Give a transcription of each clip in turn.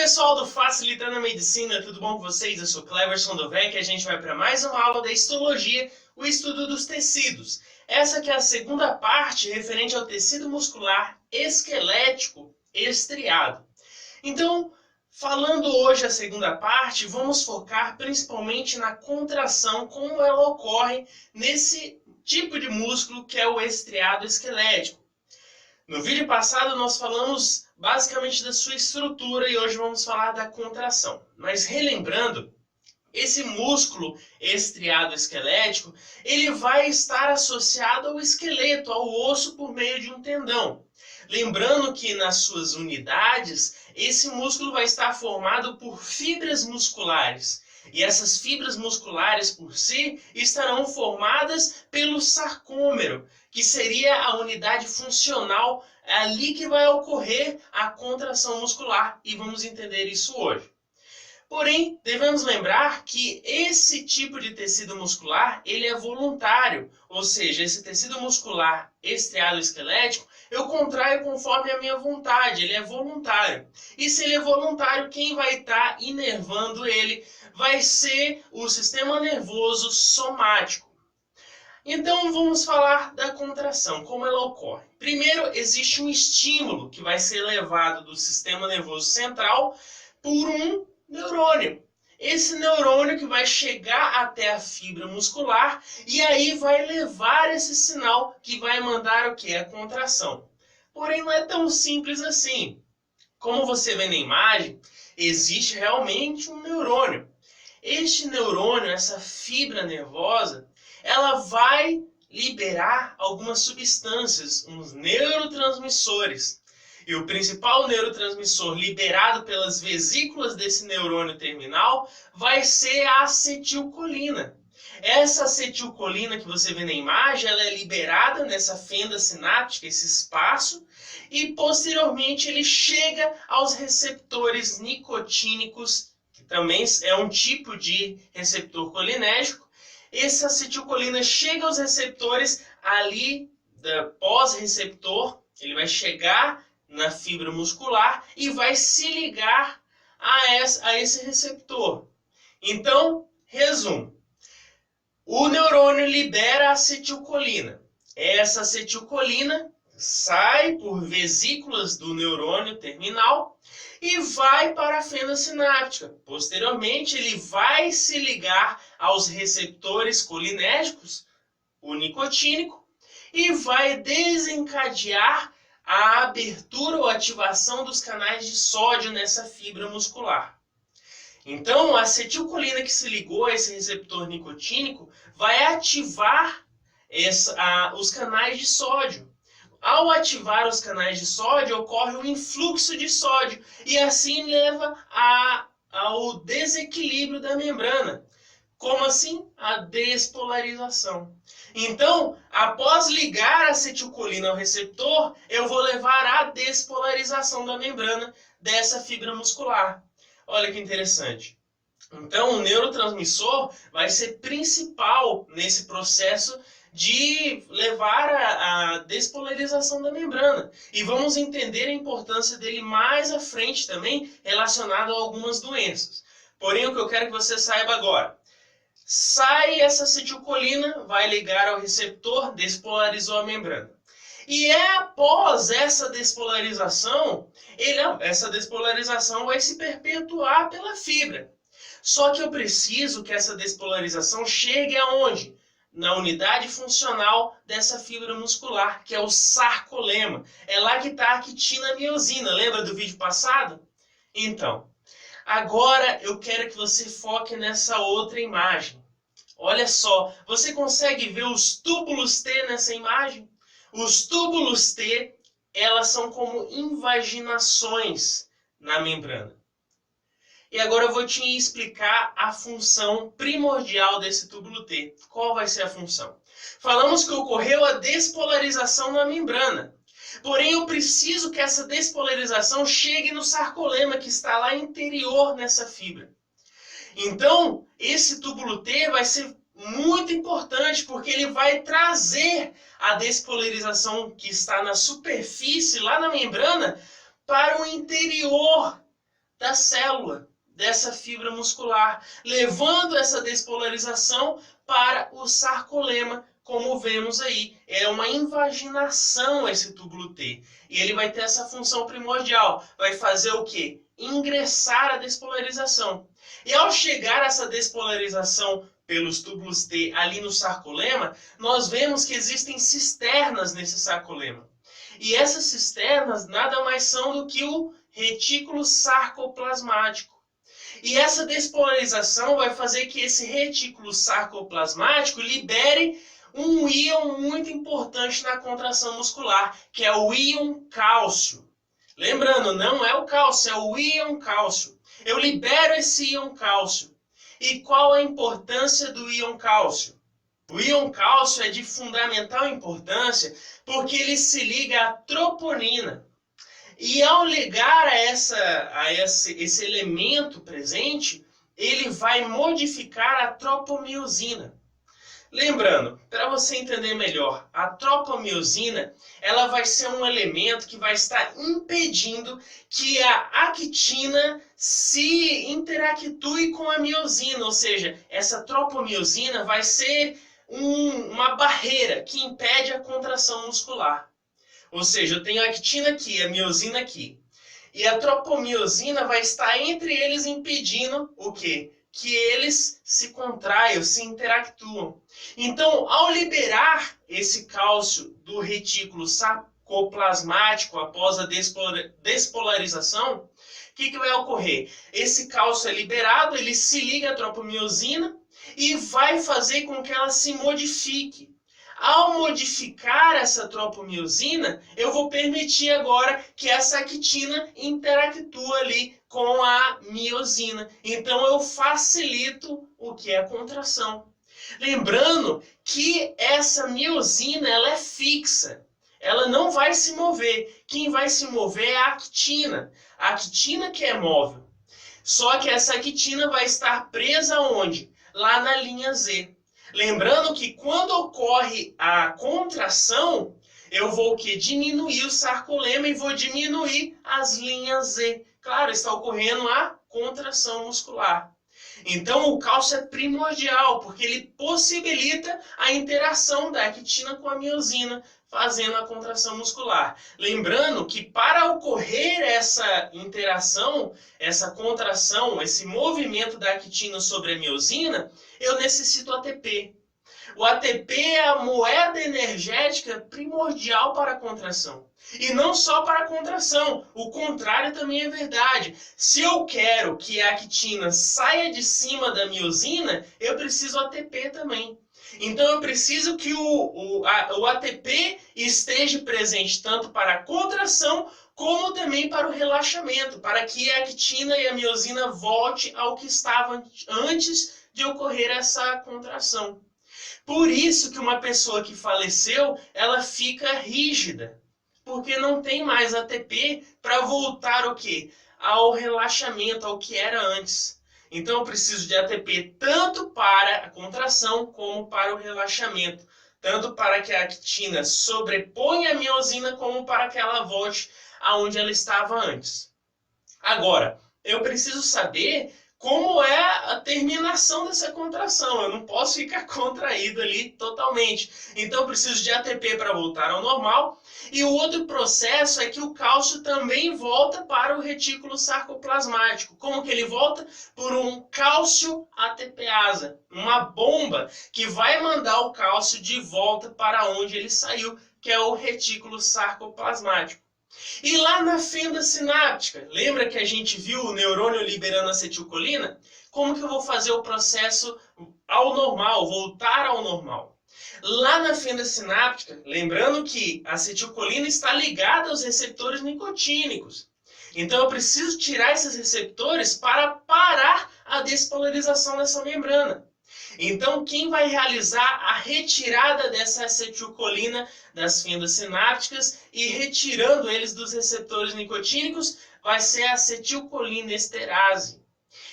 pessoal do Facilitando a Medicina, tudo bom com vocês? Eu sou Cleverson Dovec e a gente vai para mais uma aula da histologia, o estudo dos tecidos. Essa que é a segunda parte referente ao tecido muscular esquelético estriado. Então, falando hoje a segunda parte, vamos focar principalmente na contração, como ela ocorre nesse tipo de músculo que é o estriado esquelético. No vídeo passado nós falamos basicamente da sua estrutura e hoje vamos falar da contração. Mas relembrando, esse músculo estriado esquelético, ele vai estar associado ao esqueleto, ao osso por meio de um tendão. Lembrando que nas suas unidades, esse músculo vai estar formado por fibras musculares. E essas fibras musculares por si estarão formadas pelo sarcômero, que seria a unidade funcional, é ali que vai ocorrer a contração muscular, e vamos entender isso hoje. Porém, devemos lembrar que esse tipo de tecido muscular, ele é voluntário, ou seja, esse tecido muscular estriado esquelético, eu contraio conforme a minha vontade, ele é voluntário. E se ele é voluntário, quem vai estar inervando ele vai ser o sistema nervoso somático. Então vamos falar da contração, como ela ocorre. Primeiro, existe um estímulo que vai ser levado do sistema nervoso central por um neurônio. Esse neurônio que vai chegar até a fibra muscular e aí vai levar esse sinal que vai mandar o que? A contração. Porém, não é tão simples assim. Como você vê na imagem, existe realmente um neurônio. Este neurônio, essa fibra nervosa, ela vai liberar algumas substâncias, uns neurotransmissores. E o principal neurotransmissor liberado pelas vesículas desse neurônio terminal vai ser a acetilcolina. Essa acetilcolina que você vê na imagem, ela é liberada nessa fenda sináptica, esse espaço, e posteriormente ele chega aos receptores nicotínicos, que também é um tipo de receptor colinérgico. Essa acetilcolina chega aos receptores ali, pós-receptor, ele vai chegar na fibra muscular e vai se ligar a esse receptor. Então, resumo. O neurônio libera a acetilcolina. Essa acetilcolina sai por vesículas do neurônio terminal e vai para a fenda sináptica. Posteriormente, ele vai se ligar aos receptores colinérgicos, o nicotínico, e vai desencadear a abertura ou ativação dos canais de sódio nessa fibra muscular. Então, a acetilcolina que se ligou a esse receptor nicotínico vai ativar os canais de sódio. Ao ativar os canais de sódio, ocorre um influxo de sódio e assim leva ao desequilíbrio da membrana. Como assim? A despolarização. Então, após ligar a acetilcolina ao receptor, eu vou levar à despolarização da membrana dessa fibra muscular. Olha que interessante. Então, o neurotransmissor vai ser principal nesse processo de levar a despolarização da membrana. E vamos entender a importância dele mais à frente também, relacionado a algumas doenças. Porém, o que eu quero que você saiba agora. Sai essa acetilcolina, vai ligar ao receptor, despolarizou a membrana. E é após essa despolarização, essa despolarização vai se perpetuar pela fibra. Só que eu preciso que essa despolarização chegue aonde? Na unidade funcional dessa fibra muscular, que é o sarcolema. É lá que está a quitina miosina. Lembra do vídeo passado? Então, agora eu quero que você foque nessa outra imagem. Olha só, você consegue ver os túbulos T nessa imagem? Os túbulos T, elas são como invaginações na membrana. E agora eu vou te explicar a função primordial desse túbulo T. Qual vai ser a função? Falamos que ocorreu a despolarização na membrana. Porém, eu preciso que essa despolarização chegue no sarcolema, que está lá interior nessa fibra. Então, esse túbulo T vai ser muito importante, porque ele vai trazer a despolarização que está na superfície, lá na membrana, para o interior da célula, dessa fibra muscular, levando essa despolarização para o sarcolema, como vemos aí. É uma invaginação esse túbulo T. E ele vai ter essa função primordial. Vai fazer o quê? Ingressar a despolarização. E ao chegar essa despolarização pelos túbulos T ali no sarcolema, nós vemos que existem cisternas nesse sarcolema. E essas cisternas nada mais são do que o retículo sarcoplasmático. E essa despolarização vai fazer que esse retículo sarcoplasmático libere um íon muito importante na contração muscular, que é o íon cálcio. Lembrando, não é o cálcio, é o íon cálcio. Eu libero esse íon cálcio. E qual a importância do íon cálcio? O íon cálcio é de fundamental importância porque ele se liga à troponina. E ao ligar a esse elemento presente, ele vai modificar a tropomiosina. Lembrando, para você entender melhor, a tropomiosina ela vai ser um elemento que vai estar impedindo que a actina se interactue com a miosina, ou seja, essa tropomiosina vai ser uma barreira que impede a contração muscular. Ou seja, eu tenho a actina aqui, a miosina aqui. E a tropomiosina vai estar entre eles impedindo o quê? Que eles se contraiam, se interactuam. Então, ao liberar esse cálcio do retículo sarcoplasmático após a despolarização, o que vai ocorrer? Esse cálcio é liberado, ele se liga à tropomiosina e vai fazer com que ela se modifique. Ao modificar essa tropomiosina, eu vou permitir agora que essa actina interactue ali com a miosina. Então eu facilito o que é a contração. Lembrando que essa miosina ela é fixa. Ela não vai se mover. Quem vai se mover é a actina. A actina que é móvel. Só que essa actina vai estar presa onde? Lá na linha Z. Lembrando que quando ocorre a contração, eu vou diminuir o sarcolema e vou diminuir as linhas Z. Claro, está ocorrendo a contração muscular. Então o cálcio é primordial, porque ele possibilita a interação da actina com a miosina, fazendo a contração muscular. Lembrando que para ocorrer essa interação, essa contração, esse movimento da actina sobre a miosina, eu necessito ATP. O ATP é a moeda energética primordial para a contração. E não só para a contração, o contrário também é verdade. Se eu quero que a actina saia de cima da miosina, eu preciso ATP também. Então eu preciso que o ATP esteja presente tanto para a contração como também para o relaxamento, para que a actina e a miosina volte ao que estava antes de ocorrer essa contração. Por isso que uma pessoa que faleceu, ela fica rígida, porque não tem mais ATP para voltar o quê? Ao relaxamento, ao que era antes. Então eu preciso de ATP tanto para a contração como para o relaxamento. Tanto para que a actina sobreponha a miosina como para que ela volte aonde ela estava antes. Agora, eu preciso saber como é a terminação dessa contração. Eu não posso ficar contraído ali totalmente. Então eu preciso de ATP para voltar ao normal. E o outro processo é que o cálcio também volta para o retículo sarcoplasmático. Como que ele volta? Por um cálcio ATPase, uma bomba que vai mandar o cálcio de volta para onde ele saiu, que é o retículo sarcoplasmático. E lá na fenda sináptica, lembra que a gente viu o neurônio liberando acetilcolina? Como que eu vou fazer o processo ao normal, voltar ao normal? Lá na fenda sináptica, lembrando que a acetilcolina está ligada aos receptores nicotínicos. Então eu preciso tirar esses receptores para parar a despolarização dessa membrana. Então, quem vai realizar a retirada dessa acetilcolina das fendas sinápticas e retirando eles dos receptores nicotínicos vai ser a acetilcolinesterase.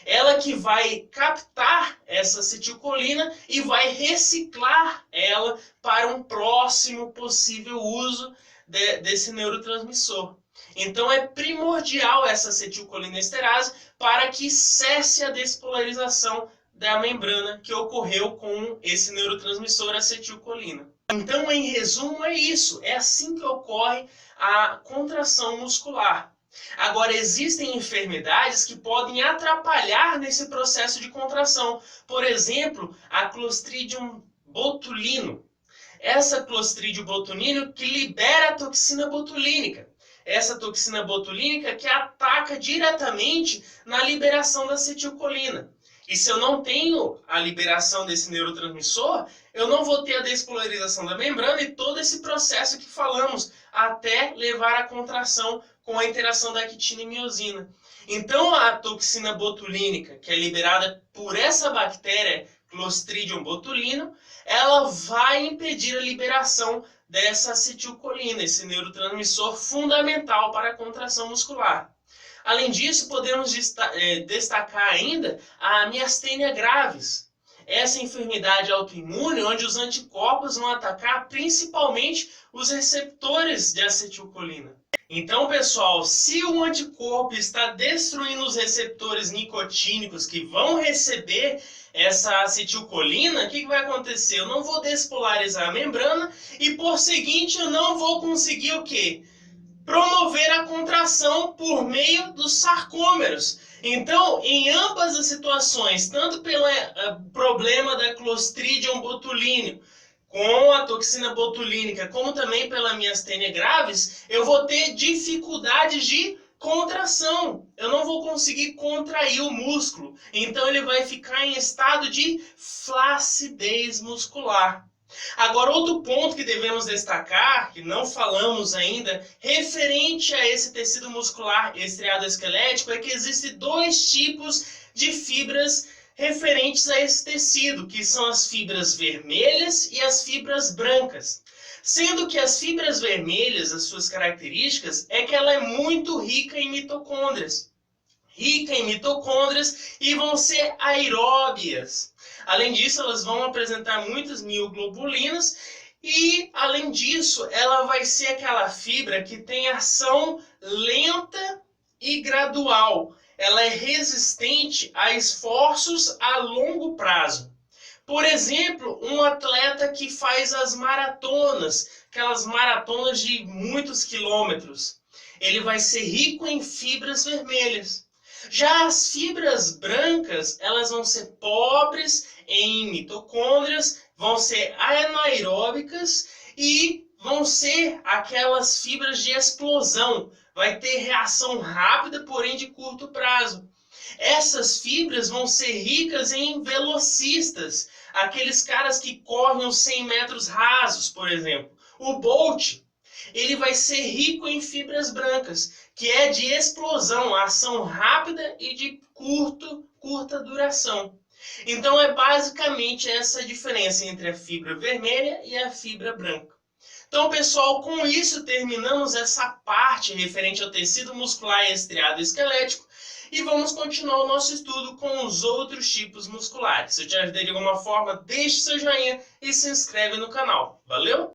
Ela que vai captar essa acetilcolina e vai reciclar ela para um próximo possível uso desse neurotransmissor. Então é primordial essa acetilcolinesterase para que cesse a despolarização da membrana que ocorreu com esse neurotransmissor acetilcolina. Então, em resumo, é isso. É assim que ocorre a contração muscular. Agora, existem enfermidades que podem atrapalhar nesse processo de contração. Por exemplo, a Clostridium botulino. Essa Clostridium botulino que libera a toxina botulínica. Essa toxina botulínica que ataca diretamente na liberação da acetilcolina. E se eu não tenho a liberação desse neurotransmissor, eu não vou ter a despolarização da membrana e todo esse processo que falamos, até levar à contração com a interação da actina e miosina. Então, a toxina botulínica, que é liberada por essa bactéria Clostridium botulino, ela vai impedir a liberação dessa acetilcolina, esse neurotransmissor fundamental para a contração muscular. Além disso, podemos destacar ainda a miastênia gravis. Essa enfermidade autoimune onde os anticorpos vão atacar principalmente os receptores de acetilcolina. Então, pessoal, se o anticorpo está destruindo os receptores nicotínicos que vão receber essa acetilcolina, o que vai acontecer? Eu não vou despolarizar a membrana e, por seguinte, eu não vou conseguir o quê? Promover a contração por meio dos sarcômeros. Então, em ambas as situações, tanto pelo problema da Clostridium botulinum, com a toxina botulínica, como também pela miastênia gravis, eu vou ter dificuldades de contração. Eu não vou conseguir contrair o músculo. Então, ele vai ficar em estado de flacidez muscular. Agora, outro ponto que devemos destacar, que não falamos ainda, referente a esse tecido muscular estriado-esquelético, é que existem dois tipos de fibras referentes a esse tecido, que são as fibras vermelhas e as fibras brancas. Sendo que as fibras vermelhas, as suas características, é que ela é muito rica em mitocôndrias. E vão ser aeróbias. Além disso, elas vão apresentar muitas mioglobulinas e, além disso, ela vai ser aquela fibra que tem ação lenta e gradual. Ela é resistente a esforços a longo prazo. Por exemplo, um atleta que faz as maratonas, aquelas maratonas de muitos quilômetros, ele vai ser rico em fibras vermelhas. Já as fibras brancas, elas vão ser pobres em mitocôndrias, vão ser anaeróbicas e vão ser aquelas fibras de explosão. Vai ter reação rápida, porém de curto prazo. Essas fibras vão ser ricas em velocistas, aqueles caras que correm os 100 metros rasos, por exemplo. O Bolt, ele vai ser rico em fibras brancas, que é de explosão, ação rápida e de curta duração. Então é basicamente essa diferença entre a fibra vermelha e a fibra branca. Então, pessoal, com isso terminamos essa parte referente ao tecido muscular estriado esquelético e vamos continuar o nosso estudo com os outros tipos musculares. Se eu te ajudei de alguma forma, deixe seu joinha e se inscreve no canal. Valeu?